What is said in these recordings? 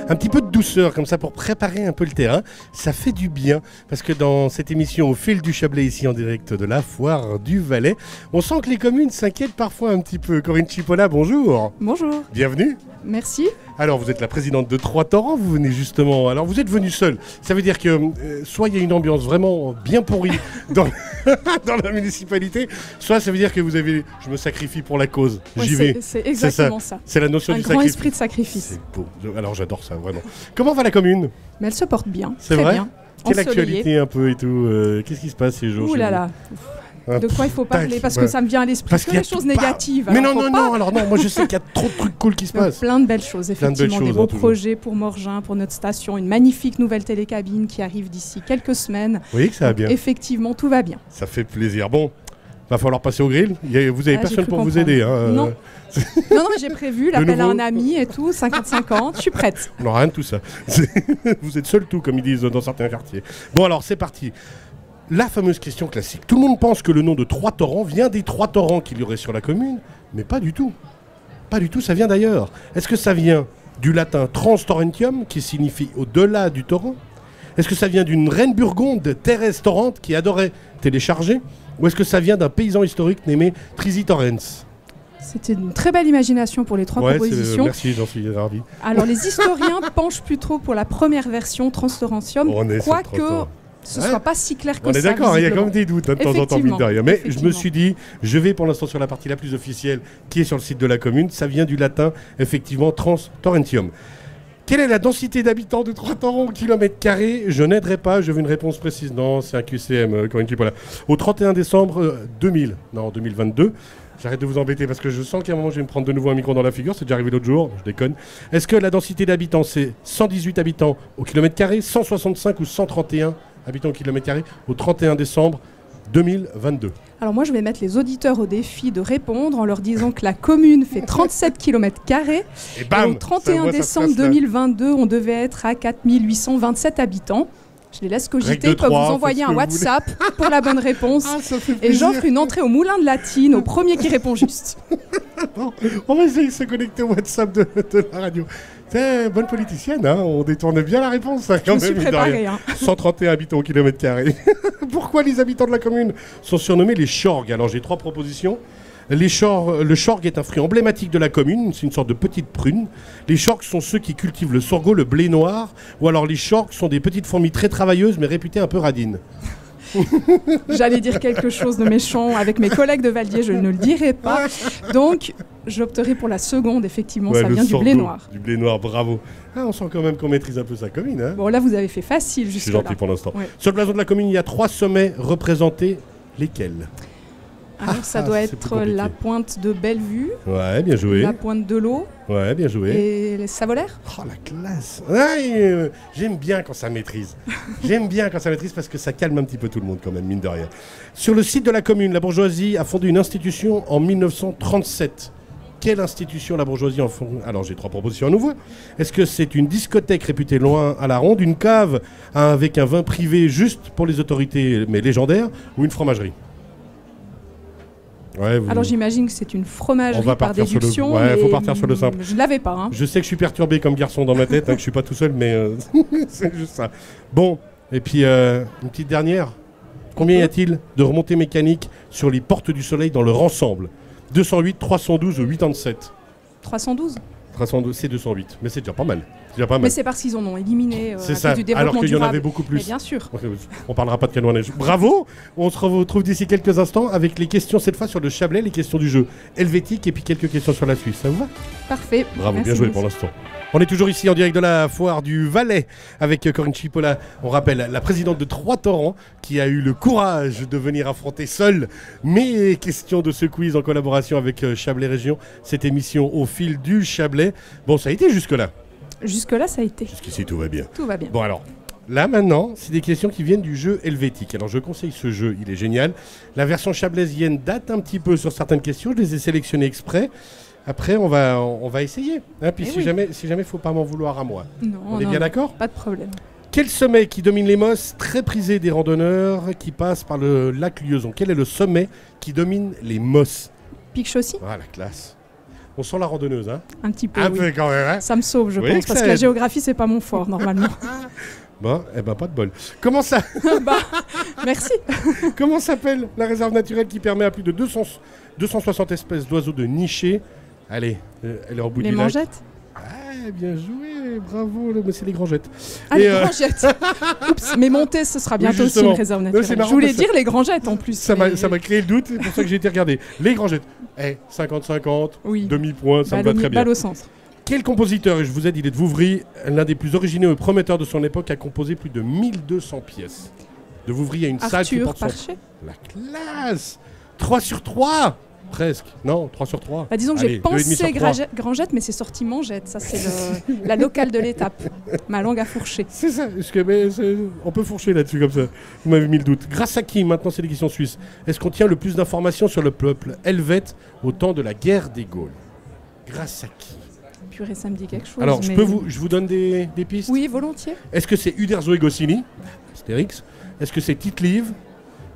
Un petit peu de douceur comme ça pour préparer un peu le terrain, ça fait du bien parce que dans cette émission Au fil du Chablais, ici en direct de la foire du Valais, on sent que les communes s'inquiètent parfois un petit peu. Corinne Chipola, bonjour. Bonjour. Bienvenue. Merci. Alors vous êtes la présidente de Trois-Torrents, vous venez justement, alors vous êtes venue seule, ça veut dire que soit il y a une ambiance vraiment bien pourrie dans, dans la municipalité, soit ça veut dire que vous avez, je me sacrifie pour la cause, Ouais, j'y vais. c'est exactement ça. C'est la notion Un du grand sacrifice. esprit de sacrifice. C'est beau, alors j'adore ça vraiment. Comment va la commune? Mais elle se porte bien, C'est très vrai. bien. Quelle Ensoleillée. actualité un peu et tout, qu'est-ce qui se passe ces jours? Ouh chez là vous? là. De quoi il faut parler? Parce que ouais. ça me vient à l'esprit Parce que qu'il y a les choses tout- négatives. Mais alors non, faut non, pas. non, alors non, moi je sais qu'il y a trop de trucs cool qui se passent. Plein de belles choses, Plein de belles effectivement. Des choses, beaux hein, toujours. projets pour Morgin, pour notre station. Une magnifique nouvelle télécabine qui arrive d'ici quelques semaines. Vous voyez que ça va Donc, bien. effectivement, tout va bien. Ça fait plaisir. Bon, va falloir passer au grill. Vous avez Ah, personne j'ai pour cru vous comprendre. aider. Hein. Non. Non, mais j'ai prévu l'appel à nouveau un ami et tout, 50-50. Je suis prête. Non, rien de tout ça. Vous êtes seul tout, comme ils disent dans certains quartiers. Bon, alors c'est parti. La fameuse question classique. Tout le monde pense que le nom de Trois-Torrents vient des trois torrents qu'il y aurait sur la commune, mais pas du tout. Pas du tout, ça vient d'ailleurs. Est-ce que ça vient du latin trans torrentium, qui signifie au-delà du torrent? Est-ce que ça vient d'une reine burgonde, Thérèse Torrente, qui adorait télécharger? Ou est-ce que ça vient d'un paysan historique nommé Trisi Torrens? C'était une très belle imagination pour les trois propositions. Merci, j'en suis ravi. Alors les historiens penchent plutôt pour la première version, Transtorrentium, On est sur quoique Transtor. ce Ouais. soit pas si clair que On ça. est d'accord, il y a visiblement. quand même des doutes hein, de temps en temps, mine de rien. Mais je me Effectivement. suis dit, je vais pour l'instant sur la partie la plus officielle qui est sur le site de la commune. Ça vient du latin, effectivement, trans torrentium. Quelle est la densité d'habitants de Trois-Torrents au kilomètre carré? Je n'aiderai pas, je veux une réponse précise. Non, c'est un QCM, Corinne Chipola. Au 31 décembre 2022. J'arrête de vous embêter parce que je sens qu'à un moment je vais me prendre de nouveau un micro dans la figure, c'est déjà arrivé l'autre jour, je déconne. Est-ce que la densité d'habitants c'est 118 habitants au kilomètre carré, 165 ou 131 habitants au kilomètre carré au 31 décembre 2022? Alors moi je vais mettre les auditeurs au défi de répondre en leur disant que la commune fait 37 km Et et bam au 31 décembre 2022 on devait être à 4827 habitants. Je les laisse Règle cogiter, de ils peuvent vous 3, envoyer faites ce un que vous WhatsApp pour la bonne réponse. Ah, ça fait Et plaisir. j'offre une entrée au moulin de Latine au premier qui répond juste. Bon, on va essayer de se connecter au WhatsApp de la radio. C'est bonne politicienne, hein, on détourne bien la réponse. Hein, Je quand me suis même, mine de rien. préparée. Hein. 131 habitants au kilomètre carré. Pourquoi les habitants de la commune sont surnommés les Chorgues? Alors j'ai trois propositions. Le Chorgue est un fruit emblématique de la commune, c'est une sorte de petite prune. Les Chorgues sont ceux qui cultivent le sorgho, le blé noir, ou alors les Chorgues sont des petites fourmis très travailleuses mais réputées un peu radines. J'allais dire quelque chose de méchant avec mes collègues de Valdier, je ne le dirai pas. Donc, j'opterai pour la seconde, effectivement, Ouais, ça le vient du blé sorgho, noir. Du blé noir, bravo. Ah, on sent quand même qu'on maîtrise un peu sa commune. Hein. Bon, là, vous avez fait facile Je suis jusque-là. gentil pour l'instant. Ouais. Sur le blason de la commune, il y a 3 sommets représentés. Lesquels? Alors, ça Ah, doit c'est être plus compliqué. la pointe de Bellevue, Ouais, bien joué. la pointe de l'eau Ouais, bien joué. et les Savolaires. Oh la classe. Ouais, j'aime bien quand ça maîtrise. J'aime bien quand ça maîtrise parce que ça calme un petit peu tout le monde quand même, mine de rien. Sur le site de la commune, la bourgeoisie a fondé une institution en 1937. Quelle institution la bourgeoisie en fond? Alors j'ai 3 propositions à nouveau. Est-ce que c'est une discothèque réputée loin à la ronde, une cave avec un vin privé juste pour les autorités mais légendaire, ou une fromagerie? Ouais, vous- Alors, j'imagine que c'est une On fromagerie va par partir sur le- déduction. ouais, mais faut partir sur le simple. Je ne l'avais pas. Hein. Je sais que je suis perturbé comme garçon dans ma tête, que je suis pas tout seul, mais c'est juste ça. Bon, et puis une petite dernière. Combien y a-t-il de remontées mécaniques sur les portes du soleil dans leur ensemble? 208, 312 ou 87? 312. 312, c'est 208, mais c'est déjà pas mal. C'est déjà pas Mais mal. c'est parce qu'ils en ont éliminé C'est à ça, cause du développement alors qu'il y en durable. avait beaucoup Mais plus. bien sûr. On parlera pas de canoë à neige. Bravo. On se retrouve d'ici quelques instants avec les questions cette fois sur le Chablais, les questions du jeu helvétique et puis quelques questions sur la Suisse. Ça vous va? Parfait. Bravo, Merci bien joué beaucoup. pour l'instant. On est toujours ici en direct de la foire du Valais avec Corinne Chipola. On rappelle la présidente de Trois-Torrents qui a eu le courage de venir affronter seule mes questions de ce quiz en collaboration avec Chablais Région. Cette émission au fil du Chablais. Bon, ça a été jusque-là. Jusque-là, ça a été. Jusqu'ici, tout va bien. Tout va bien. Bon alors, là maintenant, c'est des questions qui viennent du jeu helvétique. Alors je conseille ce jeu, il est génial. La version chablaisienne date un petit peu sur certaines questions, je les ai sélectionnées exprès. Après, on va essayer. Hein, puis Eh si oui. jamais, faut pas m'en vouloir à moi. Non, On est non, bien non, d'accord? pas de problème. Quel sommet qui domine les Mosses, très prisé des randonneurs qui passent par le lac Lieuson? Quel est le sommet qui domine les Mosses? Pic Chaussy. Ah, la classe. On sent la randonneuse, hein? Un petit peu, Un oui. peu quand même, hein? Ça me sauve, je Oui, pense, que parce ça que la aide. géographie, c'est pas mon fort, normalement. Bon, eh ben pas de bol. Comment ça, Bah, merci. comment s'appelle la réserve naturelle qui permet à plus de 260 espèces d'oiseaux de nicher? Allez, elle est au bout Les du lac. mangettes. Ah, bien joué, bravo, mais c'est les grangettes. Ah, Et, les grangettes. Oups, mais Monté, ce sera bientôt aussi justement. une réserve Non, c'est naturelle. marrant Je voulais parce que dire les grangettes en plus. Ça mais- m'a créé le doute, c'est pour ça que j'ai été regarder. Les grangettes. 50-50, Oui. demi-point, ça me va Balle au- très bien. balle au centre. Quel compositeur, et je vous ai dit, il est de Vouvry, l'un des plus originaux et prometteurs de son époque, a composé plus de 1200 pièces. De Vouvry, il y a une salle qui Arthur porte son... Parché. La classe 3 sur 3 Presque. Non, 3 sur 3. Bah, disons que Allez, j'ai 2,5 sur pensé 3. Grangettes, mais c'est sorti Mangette. Ça, c'est la locale de l'étape. Ma langue a fourché. C'est ça, on peut fourcher là-dessus comme ça. Vous m'avez mis le doute. Grâce à qui, maintenant c'est les questions suisses, est-ce qu'on tient le plus d'informations sur le peuple helvète au temps de la guerre des Gaules? Grâce à qui? Purée, ça me dit quelque chose. Alors, mais- je vous donne des pistes? Oui, volontiers. Est-ce que c'est Uderzo et Goscinny, Astérix? Est-ce que c'est Tite-Live,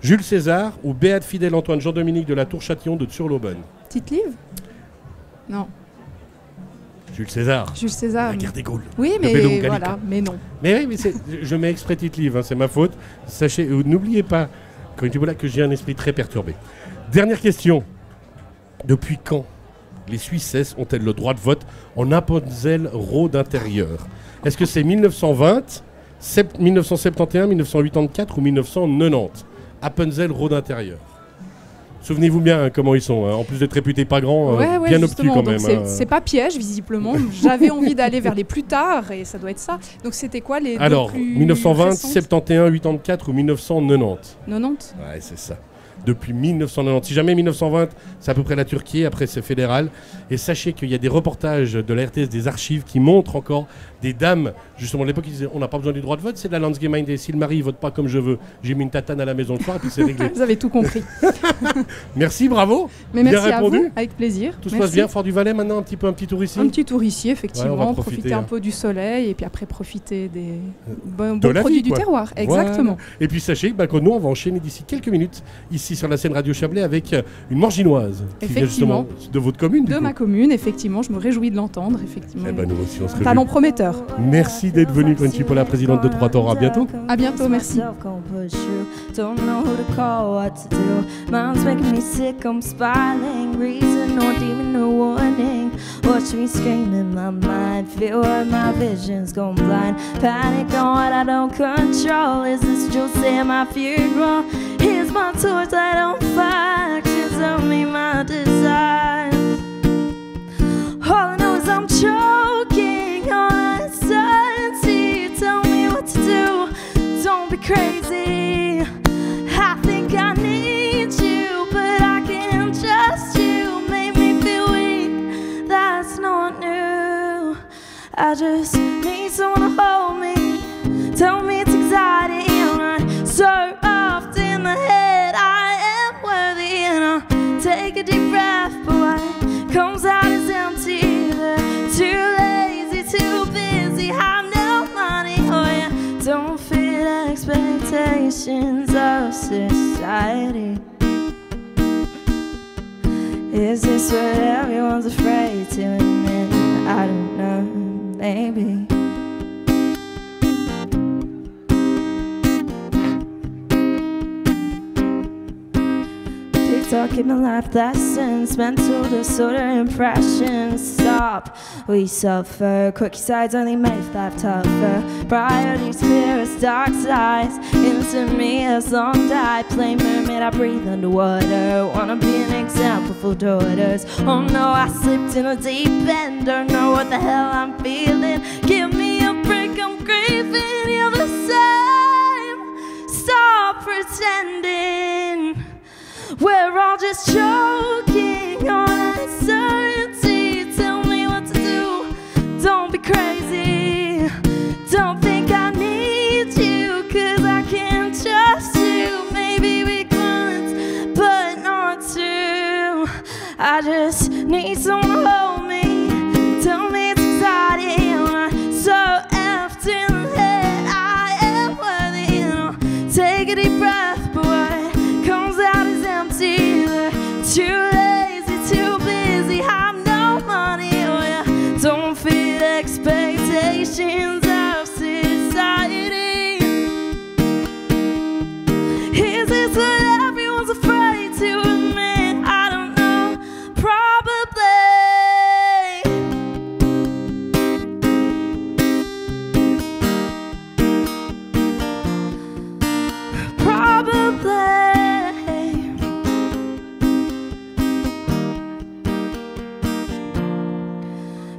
Jules César ou Béat Fidèle Antoine Jean-Dominique de la Tour-Châtillon de Turlobonne? Petite livre Non. Jules César. Jules César. La guerre des Gaules. Oui, de Bellum mais Gallica. voilà, mais non. Mais oui, mais je mets exprès Tite-Live, hein, c'est ma faute. Sachez, n'oubliez pas, quand là que j'ai un esprit très perturbé. Dernière question. Depuis quand les Suissesses ont-elles le droit de vote en Appenzell-Rhodes intérieur? Est-ce que c'est 1920, 1971, 1984 ou 1990? Appenzell-Rhodes intérieur. Souvenez-vous bien hein, comment ils sont, hein. En plus d'être réputés pas grands, Ouais, bien obtus justement, quand donc même. c'est pas piège, visiblement. J'avais envie d'aller vers les plus tard, et ça doit être ça. Donc c'était quoi les Alors, deux plus 1920, récentes 71, 84 ou 1990? 90. Ouais, c'est ça. Depuis 1990. Si jamais 1920, c'est à peu près la Turquie, après c'est fédéral. Et sachez qu'il y a des reportages de la RTS, des archives, qui montrent encore des dames, justement à l'époque, ils disaient on n'a pas besoin du droit de vote, c'est de la Landsgemeinde. Si le mari ne vote pas comme je veux, j'ai mis une tatane à la maison le soir et puis c'est réglé. Vous avez tout compris. Merci, bravo. Mais Bien merci répondu. à vous, avec plaisir. Tout se Merci. passe bien, Fort du Valais maintenant, un petit tour ici. Un petit tour ici, Ouais, effectivement, on va profiter, profiter un hein. peu du soleil et puis après profiter des bons de la produits vie, du quoi. terroir. Exactement. Voilà. Et puis sachez que nous, on va enchaîner d'ici quelques minutes, ici sur la scène Radio Chablais, avec une morginoise qui vient justement Effectivement. de votre commune. du De coup. ma commune, effectivement, je me réjouis de l'entendre, effectivement. Eh ben, nous aussi, on se réjouit. Talent prometteur. Merci d'être venu, Principola, présidente de Trois Torts. À bientôt. À bientôt, merci. Don't know who to call, what to do. Mom's making me sick, I'm spiraling. Reason or demon or warning. Watch me scream in my mind. Feel where my vision's gone blind. Panic on what I don't control. Is this just in my funeral? Here's my torch light on fire. Actions of me, my desires. All I know is I'm choking on uncertainty. Tell me what to do. Don't be crazy. I think I need you, but I can't trust you. Make me feel weak. That's not new. I just need someone to hold me. Tell me it's exciting. I'm so often the head. I am worthy, and I take a deep breath, but what comes out is empty. They're too lazy, too busy. Have no money, oh yeah. Don't fit expectations of society. Is this what everyone's afraid to admit? I don't know, maybe. TikTok in my life lessons, mental disorder impressions. Stop, we suffer. Quirky sides only make life tougher. Priorities clear as dark skies. Into me as long die. Play mermaid, I breathe underwater. Wanna be an example for daughters. Oh no, I slipped in a deep end. Don't know what the hell I'm feeling. Give me a break, I'm grieving. You're the same. Stop pretending. We're all just choking on uncertainty. Tell me what to do. Don't be crazy. Don't think I need you, 'cause I can't trust you. Maybe weak ones, but not two. I just need someone to hold me. Tell me it's exciting. I'm so effed in the head. I am worthy, and I'll take a deep breath, but what comes out is empty. They're too lazy, too busy. Have no expectations of society. Is this what everyone's afraid to admit? I don't know, probably.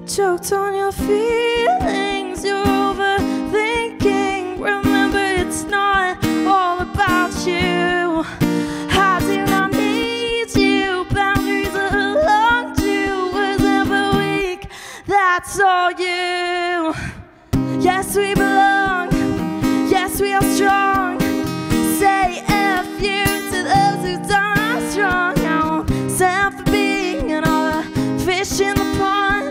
Choked on your feelings, you're overthinking. Remember, it's not all about you. I do not need you. Boundaries alone you was never weak. That's all you. Yes, we belong. Yes, we are strong. Say F you to those who done us wrong. I won't stand for being another fish in the pond.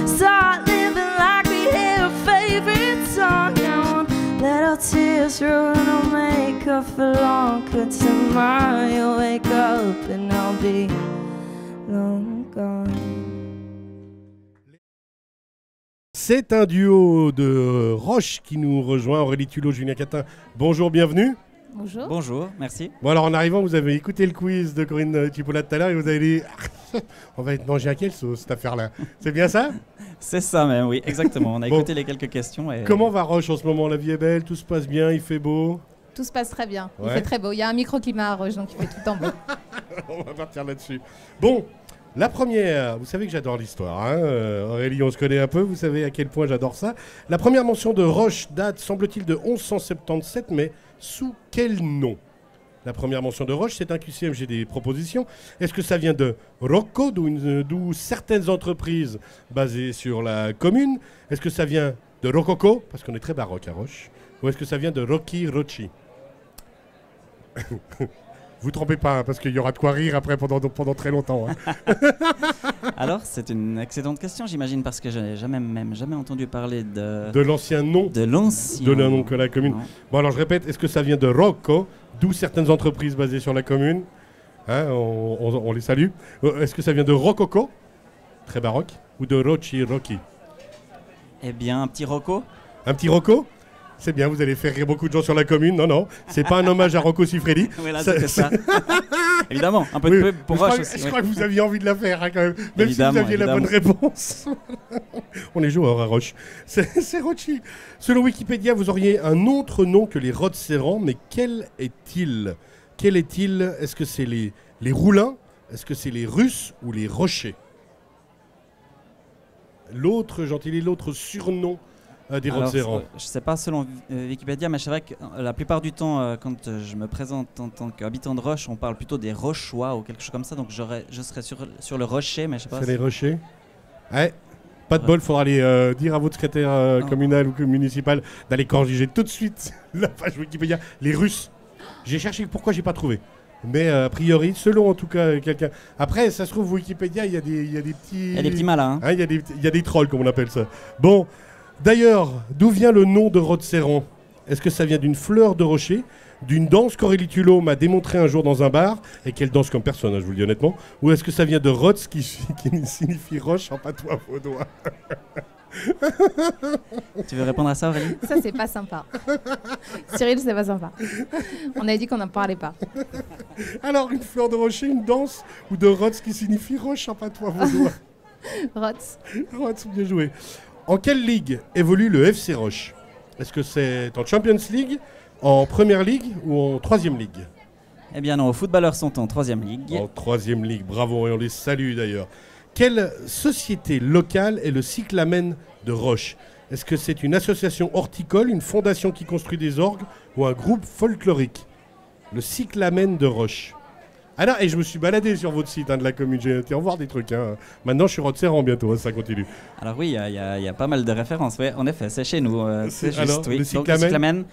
Start living like we hear a favorite song. I won't let our tears roll and I'll make up for long. 'Cause tomorrow you'll wake up and I'll be long gone. C'est un duo de Roche qui nous rejoint, Aurélie Tulot, Julien Catin. Bonjour, bienvenue. Bonjour. Bonjour, merci. Bon alors en arrivant, vous avez écouté le quiz de Corinne Tipola tout à l'heure et vous avez dit on va être mangé à quelle sauce cette affaire-là? C'est bien ça? C'est ça même, oui, exactement. On a Bon. écouté les quelques questions. Et... Comment va Roche en ce moment? La vie est belle, tout se passe bien, il fait beau? Tout se passe très bien. Il Ouais. fait très beau. Il y a un microclimat à Roche, donc il fait tout le temps beau. On va partir là-dessus. Bon, la première, vous savez que j'adore l'histoire, hein, Aurélie, on se connaît un peu, vous savez à quel point j'adore ça. La première mention de Roche date, semble-t-il, de 1177, mais sous quel nom? La première mention de Roche, c'est un QCM, j'ai des propositions. Est-ce que ça vient de Rocco, d'où certaines entreprises basées sur la commune? Est-ce que ça vient de Rococo, parce qu'on est très baroque à Roche? Ou est-ce que ça vient de Rocky Rocci? Vous trompez pas, hein, parce qu'il y aura de quoi rire après pendant très longtemps. Hein. Alors, c'est une excellente question, j'imagine, parce que je n'ai jamais entendu parler De l'ancien nom de l'ancien. de la nom que la commune. Non. Bon, alors je répète, est-ce que ça vient de Rocco, d'où certaines entreprises basées sur la commune? Hein, on les salue. Est-ce que ça vient de Rococo, très baroque, ou de Rocci Rocky? Eh bien, un petit Rocco. Un petit Rocco? C'est bien, vous allez faire rire beaucoup de gens sur la commune. Non, non, c'est pas un hommage à Rocco Siffredi. Oui, là, Ça- c'était ça. Évidemment, un peu Oui, de pub pour je crois Roche que- aussi. Je oui. crois que vous aviez envie de la faire, hein, quand même. Même Évidemment, si vous aviez la bonne évidemment. réponse. On est joueurs à Roche. C'est Rocci. Selon Wikipédia, vous auriez un autre nom que les Rotserrans, mais quel est-il? Quel est-il? Est-ce que c'est les Roulins? Est-ce que c'est les Russes ou les Rochers? L'autre, Gentilly, l'autre surnom des Alors, Rotserrans. je ne sais pas selon Wikipédia, mais c'est vrai que la plupart du temps, quand je me présente en tant qu'habitant de Roche, on parle plutôt des Rochois ou quelque chose comme ça. Donc je serais sur le Rocher, mais je sais pas. C'est les Rochers? Ouais. Pas de bol, faudra aller dire à votre secrétaire communal ou municipal d'aller corriger tout de suite la page Wikipédia. Les Russes. J'ai cherché pourquoi j'ai pas trouvé. Mais a priori, selon en tout cas quelqu'un. Après, ça se trouve, Wikipédia, il y a des petits. Il y a des petits malins. Hein. Hein, il y a des trolls, comme on appelle ça. Bon, d'ailleurs, d'où vient le nom de Rotserrant? Est-ce que ça vient d'une fleur de rocher, d'une danse qu'Aurélie Tulot m'a démontré un jour dans un bar, et qu'elle danse comme personne, hein, je vous le dis honnêtement, ou est-ce que ça vient de Rots, qui signifie roche en patois vaudois? Tu veux répondre à ça, Aurélie? Ça, c'est pas sympa. Cyril, c'est pas sympa. On avait dit qu'on n'en parlait pas. Alors, une fleur de rocher, une danse, ou de Rots qui signifie roche en patois vaudois? Rotz. Rots, bien joué. En quelle ligue évolue le FC Roche? Est-ce que c'est en Champions League, en Première Ligue ou en Troisième Ligue? Eh bien non, les footballeurs sont en 3e ligue. En Troisième Ligue, bravo, et on les salue d'ailleurs. Quelle société locale est le Cyclamen de Roche? Est-ce que c'est une association horticole, une fondation qui construit des orgues ou un groupe folklorique? Le Cyclamen de Roche. Ah là, et je me suis baladé sur votre site de la commune, j'ai été en voir des trucs. Hein. Maintenant, je suis Rotserrant bientôt, ça continue. Alors oui, il y a pas mal de références. Ouais, en effet, c'est chez nous. C'est Alors, juste, oui. le Donc, cyclamen.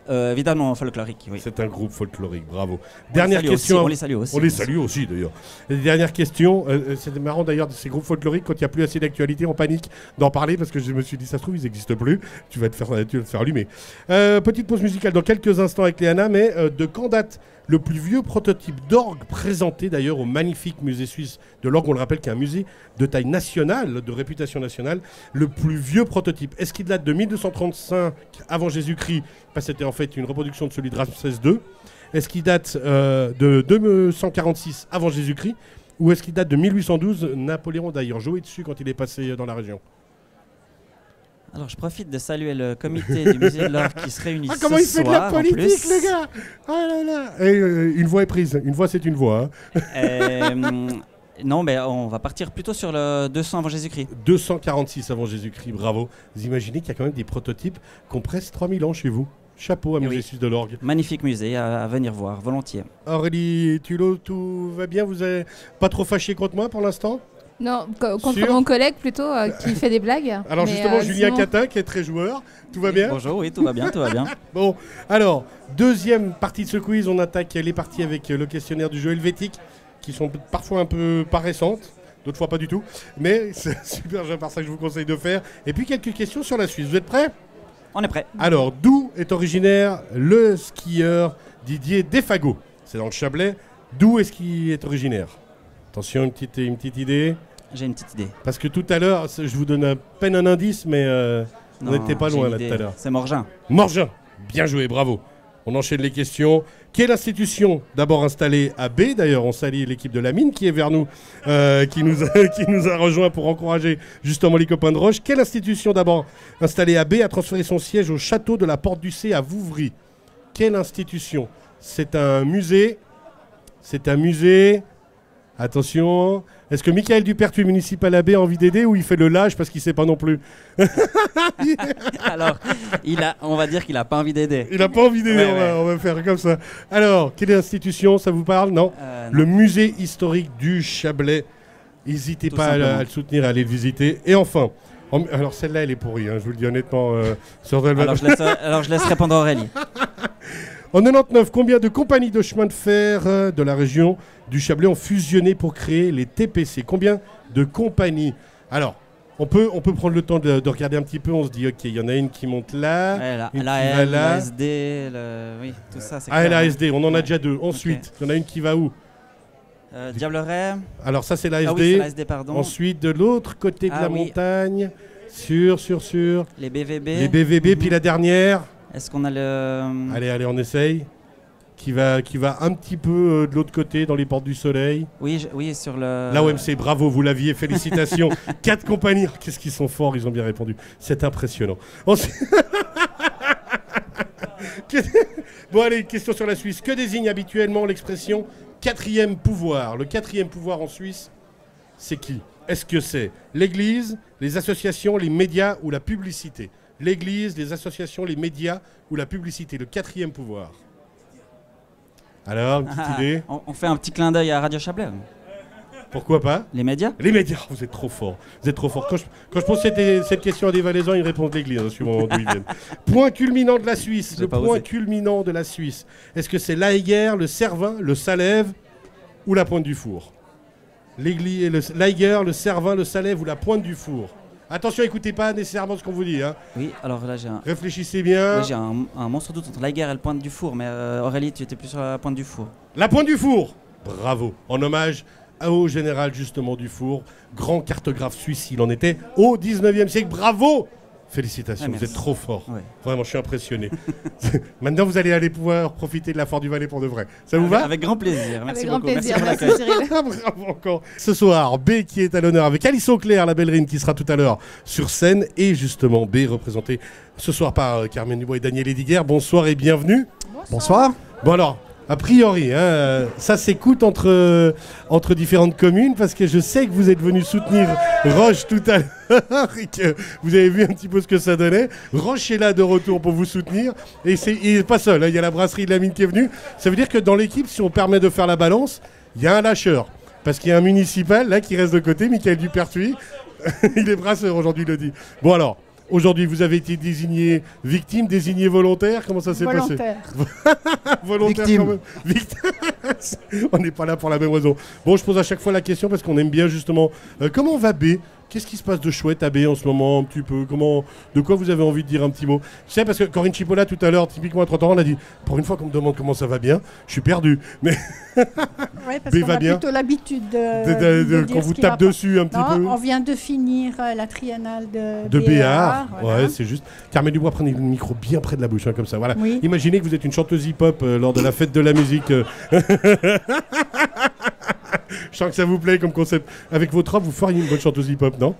Évidemment folklorique, oui. C'est un groupe folklorique, bravo. Dernière salue question. aussi, on les salue aussi. On les salue aussi d'ailleurs. Dernière question. C'est marrant d'ailleurs de ces groupes folkloriques, quand il n'y a plus assez d'actualité, on panique d'en parler parce que je me suis dit, ça se trouve, ils n'existent plus. Tu vas te faire allumer. Petite pause musicale dans quelques instants avec Léana, mais de quand date le plus vieux prototype d'orgue présenté d'ailleurs au magnifique musée suisse de l'orgue? On le rappelle, qui est un musée de taille nationale, de réputation nationale. Le plus vieux prototype, est-ce qu'il date de 1235 avant Jésus-Christ? Parce que c'était en fait une reproduction de celui de Ramsès II. Est-ce qu'il date de 246 avant Jésus-Christ? Ou est-ce qu'il date de 1812? Napoléon d'ailleurs joué dessus quand il est passé dans la région. Alors, je profite de saluer le comité du musée de l'Orgue qui se réunit ce soir. Comment il fait de la politique, le gars! Oh là là. Et, une voix est prise. Une voix, c'est une voix. Hein. Non, mais on va partir plutôt sur le 200 avant Jésus-Christ. 246 avant Jésus-Christ, bravo. Vous imaginez qu'il y a quand même des prototypes qui ont presque 3000 ans chez vous. Chapeau à Musée Suisse de l'Orgue. Magnifique musée à venir voir, volontiers. Aurélie Tulot, tout va bien? Vous n'êtes pas trop fâché contre moi pour l'instant? Non, contre mon collègue plutôt qui fait des blagues. Alors mais, justement, Julien sinon... Catin qui est très joueur. Tout va bien? Bonjour, oui, tout va bien, tout va bien. Bon, alors, deuxième partie de ce quiz, on attaque les parties avec le questionnaire du jeu helvétique, qui sont parfois un peu pas récentes, d'autres fois pas du tout. Mais c'est super jeu par ça que je vous conseille de faire. Et puis quelques questions sur la Suisse. Vous êtes prêts? On est prêts. Alors, d'où est originaire le skieur Didier Defago? C'est dans le Chablais. D'où est-ce qu'il est originaire? Attention, une petite idée. J'ai une petite idée. Parce que tout à l'heure, je vous donne à peine un indice, mais on n'était pas loin là tout à l'heure. C'est Morgin. Morgin, bien joué, bravo. On enchaîne les questions. Quelle institution d'abord installée à B? D'ailleurs, on salue l'équipe de la mine qui est vers nous, qui nous a rejoint pour encourager justement les copains de Roche. Quelle institution d'abord installée à B a transféré son siège au château de la Porte du C à Vouvry? Quelle institution? C'est un musée. C'est un musée. Attention. Est-ce que Michael Dupertuis, municipal AB, a envie d'aider ou il fait le lâche parce qu'il ne sait pas non plus? Alors, on va dire qu'il n'a pas envie d'aider. Il n'a pas envie d'aider, on va faire comme ça. Alors, quelle institution, ça vous parle? Non, le musée historique du Chablais. N'hésitez pas à le soutenir, à aller le visiter. Et enfin, alors celle-là, elle est pourrie, hein, je vous le dis honnêtement. Alors, je laisse répondre Aurélie. En 99, combien de compagnies de chemin de fer de la région du Chablais ont fusionné pour créer les TPC? Combien de compagnies? Alors, on peut prendre le temps de regarder un petit peu. On se dit, ok, il y en a une qui monte là. Ouais, la SD, oui, tout ça. La SD, on en a déjà deux. Ensuite, il y en a une qui va où? Diableret. Alors ça, c'est la SD. Ah oui, c'est la SD, pardon. Ensuite, de l'autre côté de la montagne, sur. Les BVB. Les BVB, puis la dernière. Est-ce qu'on a le... Allez, on essaye. Qui va un petit peu de l'autre côté, dans les Portes du Soleil. Oui, sur le... L'AOMC, bravo, vous l'aviez, félicitations. 4 compagnies. Qu'est-ce qu'ils sont forts, ils ont bien répondu. C'est impressionnant. Bon, allez, question sur la Suisse. Que désigne habituellement l'expression quatrième pouvoir? Le quatrième pouvoir en Suisse, c'est qui? Est-ce que c'est l'Église, les associations, les médias ou la publicité? L'Église, les associations, les médias ou la publicité, le quatrième pouvoir. Alors, une petite idée? On fait un petit clin d'œil à Radio Chablais. Pourquoi pas? Les médias? Les médias, vous êtes trop forts. Vous êtes trop forts. Quand je pose cette question à des Valaisans, ils répondent l'Église, hein, suivant d'où ils viennent. Point culminant de la Suisse. Le point culminant de la Suisse. Est-ce que c'est l'Aiger, le Cervin, le Salève ou la Pointe du Four? L'Aiger, le Cervin, le Salève ou la Pointe du Four? Attention, écoutez pas nécessairement ce qu'on vous dit. Hein. Oui, alors là j'ai un... Réfléchissez bien. Oui, j'ai un monstre doute entre l'Aiger et la Pointe du Four, mais Aurélie, tu étais plus sur la Pointe du Four. La Pointe du Four. Bravo. En hommage au général justement Dufour, grand cartographe suisse, il en était au 19e siècle. Bravo. Félicitations, vous êtes trop fort. Ouais. Vraiment, je suis impressionné. Maintenant, vous allez pouvoir profiter de la Fort du Valais pour de vrai. Ça vous va? Avec grand plaisir. Merci beaucoup. Merci pour l'accueil. Bravo encore. Ce soir, B qui est à l'honneur avec Alice Auclair, la ballerine qui sera tout à l'heure sur scène. Et justement, B représenté ce soir par Carmen Dubois et Daniel Hédiguer. Bonsoir et bienvenue. Bonsoir. Bon alors, a priori, ça s'écoute entre différentes communes parce que je sais que vous êtes venu soutenir Roche tout à l'heure et que vous avez vu un petit peu ce que ça donnait. Roche est là de retour pour vous soutenir et il n'est pas seul, il y a la brasserie de la mine qui est venue. Ça veut dire que dans l'équipe, si on permet de faire la balance, il y a un lâcheur parce qu'il y a un municipal là qui reste de côté, Michael Dupertuis. Il est brasseur aujourd'hui, il le dit. Bon alors, Aujourd'hui, vous avez été désigné victime, désigné volontaire. Comment ça s'est passé? Volontaire. Volontaire Victime. quand même. Victime. On n'est pas là pour la même raison. Bon, je pose à chaque fois la question parce qu'on aime bien justement. Comment va B? Qu'est-ce qui se passe de chouette à B en ce moment un petit peu? De quoi vous avez envie de dire un petit mot? Je sais parce que Corinne Chipola tout à l'heure, typiquement à 30 ans, elle a dit pour une fois qu'on me demande comment ça va bien, je suis perdu. Mais Ouais, parce B qu'on va a bien. plutôt l'habitude de dire qu'on ce vous qui va tape pas. dessus un petit Non, peu. on vient de finir la triennale De Béard, voilà. ouais, c'est juste. Carmen Dubois, prenez le micro bien près de la bouche, hein, comme ça. Voilà. Oui. Imaginez que vous êtes une chanteuse hip-hop lors de la fête de la musique. Je sens que ça vous plaît comme concept. Avec votre robe, vous feriez une bonne chanteuse hip-hop, non?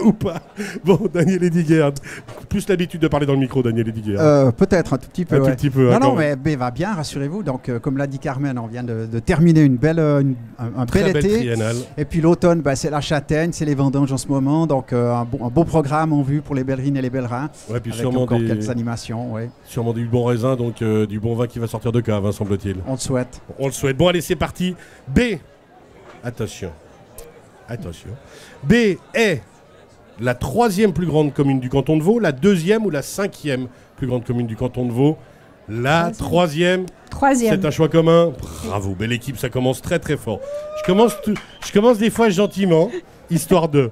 Ou pas? Bon, Daniel Ediger, plus l'habitude de parler dans le micro, Daniel Ediger. Peut-être un tout petit peu. Un tout ouais. petit peu, Non, hein, non, quand mais B va bien, rassurez-vous. Donc, comme l'a dit Carmen, on vient de terminer une belle, un Très bel belle été. triennale. Et puis l'automne, bah, c'est la châtaigne, c'est les vendanges en ce moment. Donc, un beau programme en vue pour les Bellerines et les Bellerins. Ouais, puis Avec sûrement, encore quelques animations, ouais. sûrement du bon raisin, donc du bon vin qui va sortir de cave, hein, semble-t-il. On le souhaite. On le souhaite. Bon, allez, c'est parti. B. Attention. Attention. B est la 3e plus grande commune du canton de Vaud, la 2e ou la 5e plus grande commune du canton de Vaud. La 3e, Troisième. c'est un choix commun. Bravo, belle équipe, ça commence très très fort. Je commence des fois gentiment, histoire de...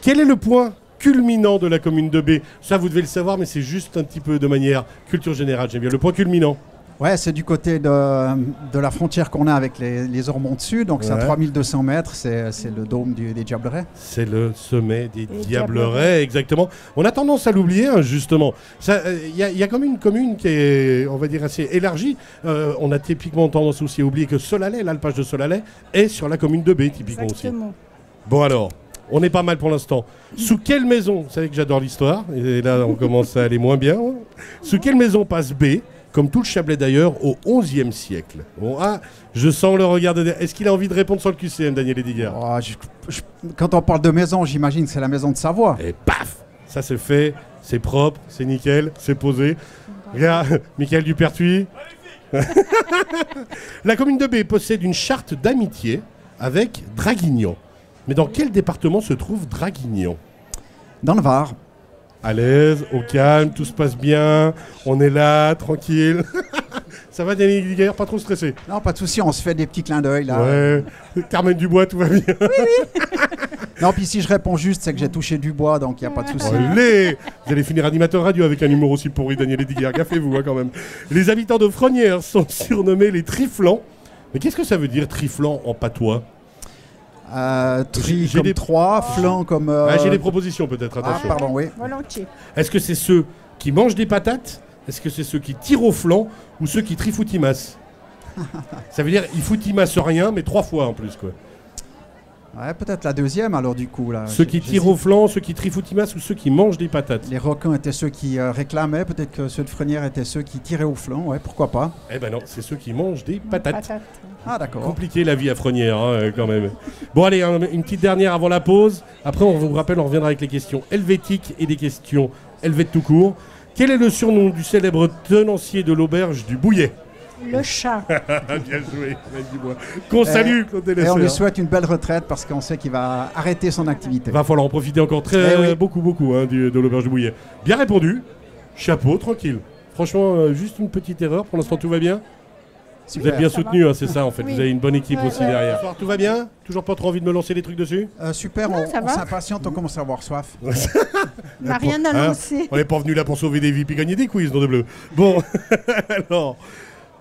Quel est le point culminant de la commune de B? Ça, vous devez le savoir, mais c'est juste un petit peu de manière culture générale, j'aime bien. Le point culminant. Ouais, c'est du côté de la frontière qu'on a avec les Ormonts Sud. Donc, c'est à Ouais. 3200 mètres. C'est le dôme des Diablerets. C'est le sommet des Diablerets. Diablerets, exactement. On a tendance à l'oublier, hein, justement. Il y a comme une commune qui est, on va dire, assez élargie. On a typiquement tendance aussi à oublier que Solalais, l'alpage de Solalais, est sur la commune de B, typiquement aussi. Exactement. Bon alors, on est pas mal pour l'instant. Sous quelle maison, vous savez que j'adore l'histoire, et là on commence à aller moins bien. Hein. Sous quelle maison passe B, comme tout le Chablais d'ailleurs, au XIe siècle? Bon, ah, je sens le regard de... Est-ce qu'il a envie de répondre sur le QCM, Daniel Ediger? Oh, quand on parle de maison, j'imagine que c'est la maison de Savoie. Et paf, ça c'est fait, c'est propre, c'est nickel, c'est posé. Regarde, Michael Dupertuis. La commune de B possède une charte d'amitié avec Draguignan. Mais dans quel département se trouve Draguignan? Dans le Var. À l'aise, au calme, tout se passe bien, on est là, tranquille. Ça va, Daniel Ediger, pas trop stressé? Non, pas de souci, on se fait des petits clins d'œil là. Ouais, Carmen Dubois, tout va bien. Non, puis si je réponds juste, c'est que j'ai touché du bois, donc il n'y a pas de souci. Allez, vous allez finir animateur radio avec un humour aussi pourri, Daniel Ediger. Gaffez-vous hein, quand même. Les habitants de Frognières sont surnommés les Triflans. Mais qu'est-ce que ça veut dire Triflan en patois? Tri J'ai comme des- 3, flanc comme... J'ai des propositions peut-être, Ah, attention. pardon, oui. Volontiers. Est-ce que c'est ceux qui mangent des patates? Est-ce que c'est ceux qui tirent au flanc? Ou ceux qui trifoutimassent? Ça veut dire ils foutimassent rien, mais 3 fois en plus, quoi. Ouais, peut-être la deuxième alors du coup. Là. Ceux qui tirent au flanc, ceux qui trifoutimassent ou ceux qui mangent des patates? Les requins étaient ceux qui réclamaient, peut-être que ceux de Frenière étaient ceux qui tiraient au flanc, ouais, pourquoi pas. Eh ben non, c'est ceux qui mangent des patates. Patate. Ah d'accord. Compliqué la vie à Frognières, hein, quand même. Bon, allez, une petite dernière avant la pause. Après, on vous rappelle, on reviendra avec les questions helvétiques et des questions helvètes tout court. Quel est le surnom du célèbre tenancier de l'auberge du Bouillet? Le chat. Bien joué, Claude Dubois. Qu'on salue, Claude Et on Delessert. lui souhaite une belle retraite parce qu'on sait qu'il va arrêter son activité. Va falloir en profiter encore beaucoup hein, de l'auberge du Bouillet. Bien répondu. Chapeau, tranquille. Franchement, juste une petite erreur. Pour l'instant, tout va bien. Vous êtes bien ça soutenu, hein, c'est ça en fait. Oui. Vous avez une bonne équipe Ouais, aussi ouais. derrière. Tout va bien? Toujours pas trop envie de me lancer des trucs dessus? Super, Non, on ça va. s'impatiente, on commence à avoir soif. On n'a rien Hein annoncé. On n'est pas venu là pour sauver des vies puis gagner des quiz, non de bleu. Bon, alors,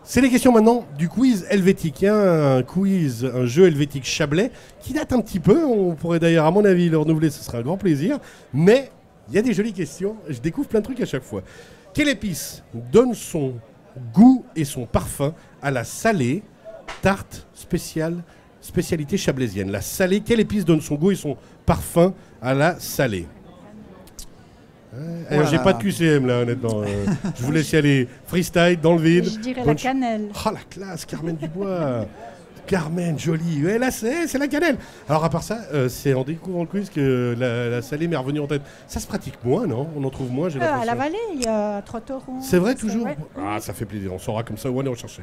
c'est les questions maintenant du quiz helvétique. Il y a un jeu helvétique Chablais qui date un petit peu. On pourrait d'ailleurs, à mon avis, le renouveler, ce sera un grand plaisir. Mais il y a des jolies questions. Je découvre plein de trucs à chaque fois. Quelle épice donne son goût et son parfum à la salée tarte spécialité chablaisienne? La salée, quelle épice donne son goût et son parfum à la salée? Alors, j'ai Voilà. pas de QCM là, honnêtement. Je vous laisse y aller freestyle dans le vide. Je dirais la Bonne cannelle. Oh la classe, Carmen Dubois. Carmen, jolie. Ouais, là, c'est la cannelle. Alors, à part ça, c'est en découvrant le quiz que la salée m'est revenue en tête. Ça se pratique moins, non? On en trouve moins, j'ai l'impression. À la vallée, il y a Trotteron. C'est vrai, toujours? vrai. Ah, ça fait plaisir. On saura comme ça où on est recherché.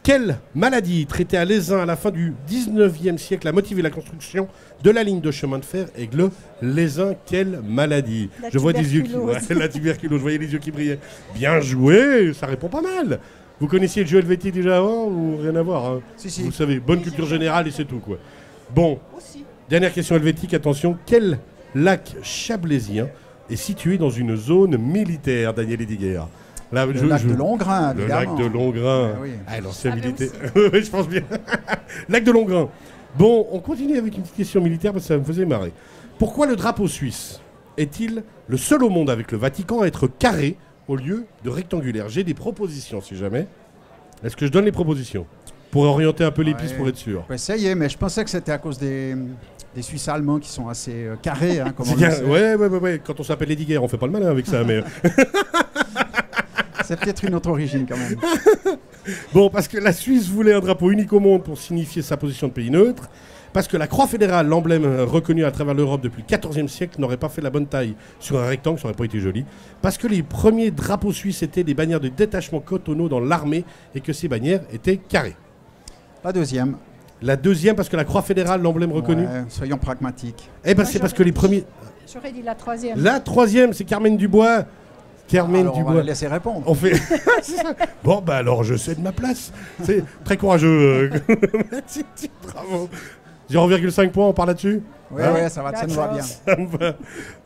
Quelle maladie traitée à l'Aisin à la fin du 19e siècle a motivé la construction de la ligne de chemin de fer Aigle-Lézin? Quelle maladie? La Je vois des yeux qui... tuberculose. Ouais, la tuberculose, je voyais les yeux qui brillaient. Bien joué, ça répond pas mal. Vous connaissiez le jeu helvétique déjà avant ou rien à voir, hein? Si. Vous savez, bonne culture générale et c'est tout, quoi. Bon, dernière question helvétique, attention. Quel lac chablaisien est situé dans une zone militaire, Daniel Ediger? Là, Le lac de Longrain, Le évidemment. lac de Longrain. Ah oui. Ah, l'ancien Ah, mais militaire. Oui, je pense bien. Lac de Longrain. Bon, on continue avec une petite question militaire parce que ça me faisait marrer. Pourquoi le drapeau suisse est-il le seul au monde avec le Vatican à être carré au lieu de rectangulaire? J'ai des propositions, si jamais. Est-ce que je donne les propositions pour orienter un peu les pistes Ouais. pour être sûr? Ouais, ça y est, mais je pensais que c'était à cause des Suisses allemands qui sont assez carrés, hein, comme on C'est le bien. sait. Ouais. Quand on s'appelle Ediger, on fait pas le malin avec ça, mais... C'est peut-être une autre origine quand même. Bon, parce que la Suisse voulait un drapeau unique au monde pour signifier sa position de pays neutre, parce que la croix fédérale, l'emblème reconnu à travers l'Europe depuis le XIVe siècle, n'aurait pas fait la bonne taille sur un rectangle, ça n'aurait pas été joli, parce que les premiers drapeaux suisses étaient des bannières de détachement cotonneau dans l'armée et que ces bannières étaient carrées. La deuxième. La deuxième, parce que la croix fédérale, l'emblème reconnu. Ouais, soyons pragmatiques. Eh ben, Moi, c'est parce que les premiers. J'aurais dit la troisième. La troisième, c'est Carmen Dubois. Carmen Alors, on va Dubois. la laisser répondre. On fait. C'est ça. Bon, bah alors je sais de ma place. C'est très courageux. Bravo. 0,5 points, on part là-dessus? Oui, Hein? ouais, ça nous va bien. Ça me va.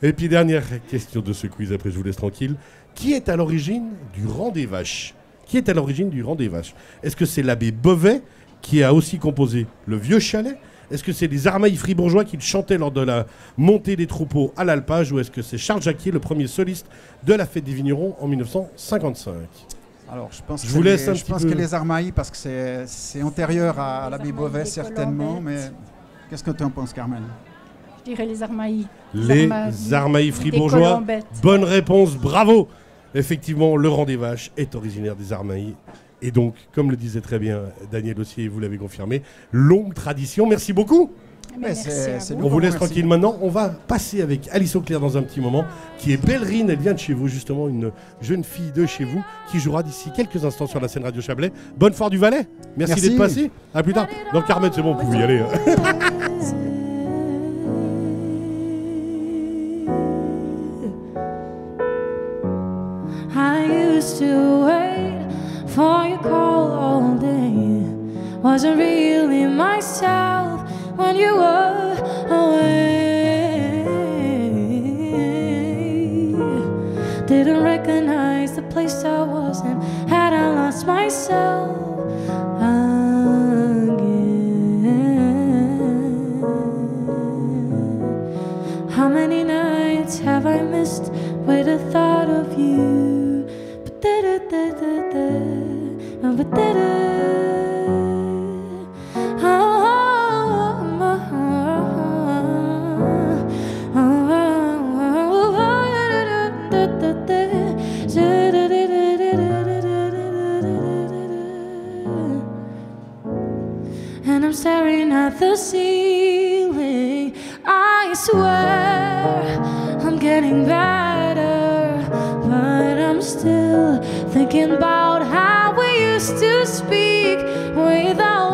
Et puis dernière question de ce quiz, après je vous laisse tranquille. Qui est à l'origine du rang des vaches? Qui est à l'origine du rang des vaches? Est-ce que c'est l'abbé Beauvais qui a aussi composé le Vieux Chalet? Est-ce que c'est les armailles fribourgeois qui le chantaient lors de la montée des troupeaux à l'alpage? Ou est-ce que c'est Charles Jacquier, le premier soliste de la fête des vignerons en 1955? Alors, je pense, Je vous laisse un je petit pense peu. que les Armailles, parce que c'est antérieur à Les l'abbé Armailles Beauvais des certainement, mais Colombettes. qu'est-ce que tu en penses, Carmen? Je dirais les Armailles. Les armailles des fribourgeois. Colombettes. Bonne réponse, bravo. Effectivement, le rang des vaches est originaire des Armailles. Et donc, comme le disait très bien Daniel Ossier, vous l'avez confirmé, longue tradition. Merci beaucoup. Mais Ouais, merci c'est- à c'est vous. nous. On vous laisse Merci. tranquille maintenant. On va passer avec Alice Auclair dans un petit moment, qui est Bellerine. Elle vient de chez vous, justement, une jeune fille de chez vous, qui jouera d'ici quelques instants sur la scène Radio Chablais. Bonne foire du Valais. Merci Merci. d'être passé. À plus tard. Donc, Carmen, c'est bon, vous pouvez y aller. Hein. I used to wait for your call all day. Wasn't really myself when you were away. Didn't recognize the place I was in. Had I lost myself again? How many nights have I missed with the thought of you? And I'm staring at the ceiling. I swear I'm getting better, but I'm still thinking about how we used to speak without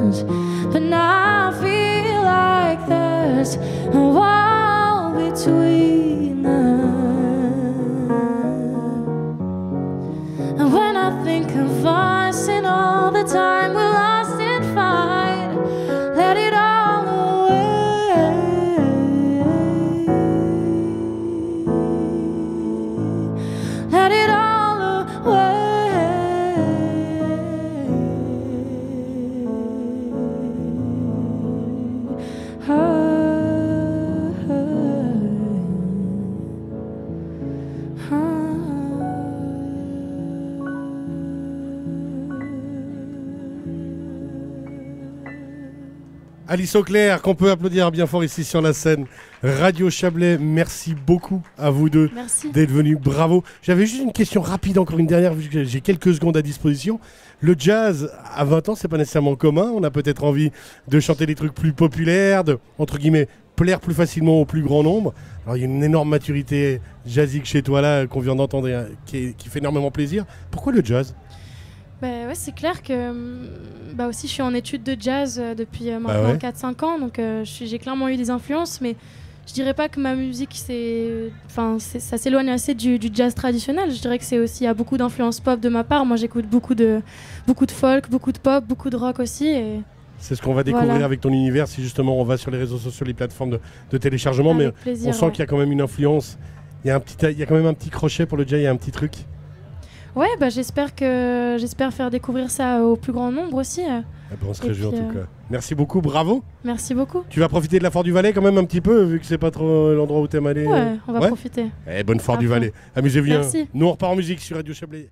words. But now I feel like there's a wall between us. And when I think of us and all the time we lost in fight, let it all away. Let it all Alice Auclair, qu'on peut applaudir bien fort ici sur la scène. Radio Chablais, merci beaucoup à vous deux Merci. d'être venus. Bravo. J'avais juste une question rapide, encore une dernière, vu que j'ai quelques secondes à disposition. Le jazz, à 20 ans, c'est pas nécessairement commun. On a peut-être envie de chanter des trucs plus populaires, de, entre guillemets, plaire plus facilement au plus grand nombre. Alors, il y a une énorme maturité jazzique chez toi, là, qu'on vient d'entendre, qui fait énormément plaisir. Pourquoi le jazz ? Bah ouais, c'est clair que aussi je suis en études de jazz depuis maintenant 4-5 ans, donc j'ai clairement eu des influences, mais je dirais pas que ma musique ça s'éloigne assez du jazz traditionnel. Je dirais que c'est aussi, il y a beaucoup d'influences pop de ma part. Moi j'écoute beaucoup de folk, beaucoup de pop, beaucoup de rock aussi. Et c'est ce qu'on va découvrir avec ton univers si justement on va sur les réseaux sociaux, les plateformes de téléchargement, avec mais plaisir, on sent qu'il y a quand même une influence. Il y a quand même un petit crochet pour le jazz, il y a un petit truc. Ouais, j'espère faire découvrir ça au plus grand nombre aussi. On se réjouit en tout cas. Merci beaucoup, bravo. Merci beaucoup. Tu vas profiter de la Foire du Valais quand même un petit peu, vu que c'est pas trop l'endroit où t'aimes aller. Ouais, on va profiter. Bonne Foire du Valais. Amusez-vous bien. Merci. Nous on repart en musique sur Radio Chablais.